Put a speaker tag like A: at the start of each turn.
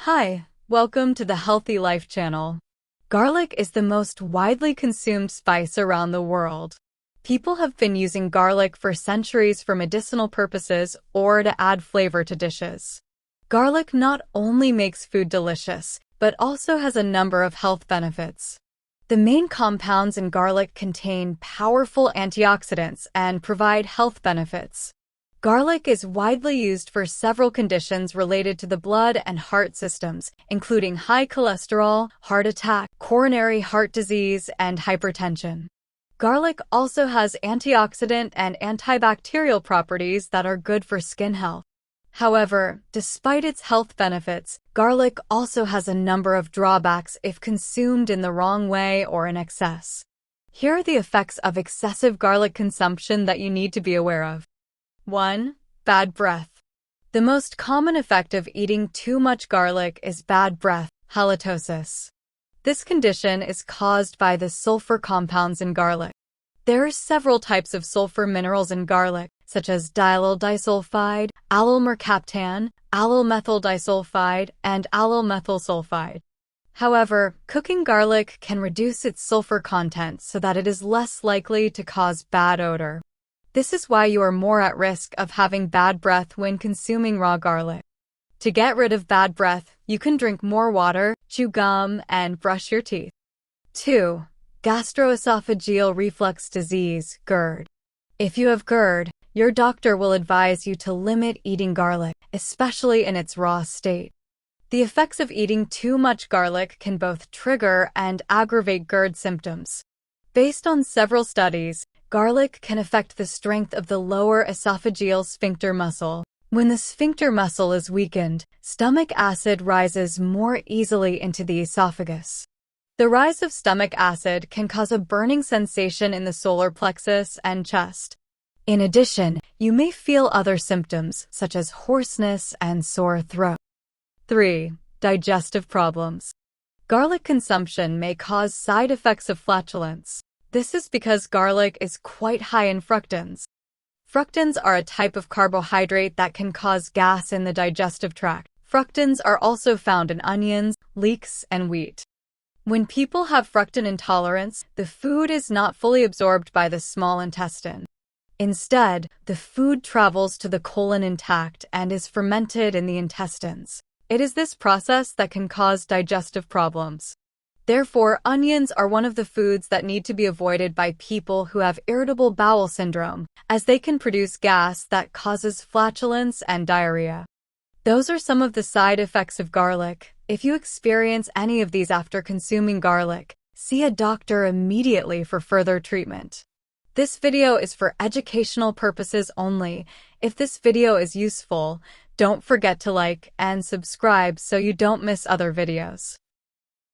A: Hi, welcome to the Healthy Life channel. Garlic is the most widely consumed spice around the world. People have been using garlic for centuries for medicinal purposes or to add flavor to dishes. Garlic not only makes food delicious, but also has a number of health benefits. The main compounds in garlic contain powerful antioxidants and provide health benefits. Garlic is widely used for several conditions related to the blood and heart systems, including high cholesterol, heart attack, coronary heart disease, and hypertension. Garlic also has antioxidant and antibacterial properties that are good for skin health. However, despite its health benefits, garlic also has a number of drawbacks if consumed in the wrong way or in excess. Here are the effects of excessive garlic consumption that you need to be aware of. 1. Bad breath. The most common effect of eating too much garlic is bad breath, halitosis. This condition is caused by the sulfur compounds in garlic. There are several types of sulfur minerals in garlic, such as diallyl disulfide, allyl mercaptan, allyl methyl disulfide, and allyl methyl sulfide. However, cooking garlic can reduce its sulfur content so that it is less likely to cause bad odor. This is why you are more at risk of having bad breath when consuming raw garlic. To get rid of bad breath, you can drink more water, chew gum, and brush your teeth. 2. Gastroesophageal reflux disease, GERD. If you have GERD, your doctor will advise you to limit eating garlic, especially in its raw state. The effects of eating too much garlic can both trigger and aggravate GERD symptoms. Based on several studies, garlic can affect the strength of the lower esophageal sphincter muscle. When the sphincter muscle is weakened, stomach acid rises more easily into the esophagus. The rise of stomach acid can cause a burning sensation in the solar plexus and chest. In addition, you may feel other symptoms such as hoarseness and sore throat. 3. Digestive problems. Garlic consumption may cause side effects of flatulence. This is because garlic is quite high in fructans. Fructans are a type of carbohydrate that can cause gas in the digestive tract. Fructans are also found in onions, leeks, and wheat. When people have fructan intolerance, the food is not fully absorbed by the small intestine. Instead, the food travels to the colon intact and is fermented in the intestines. It is this process that can cause digestive problems. Therefore, onions are one of the foods that need to be avoided by people who have irritable bowel syndrome, as they can produce gas that causes flatulence and diarrhea. Those are some of the side effects of garlic. If you experience any of these after consuming garlic, see a doctor immediately for further treatment. This video is for educational purposes only. If this video is useful, don't forget to like and subscribe so you don't miss other videos.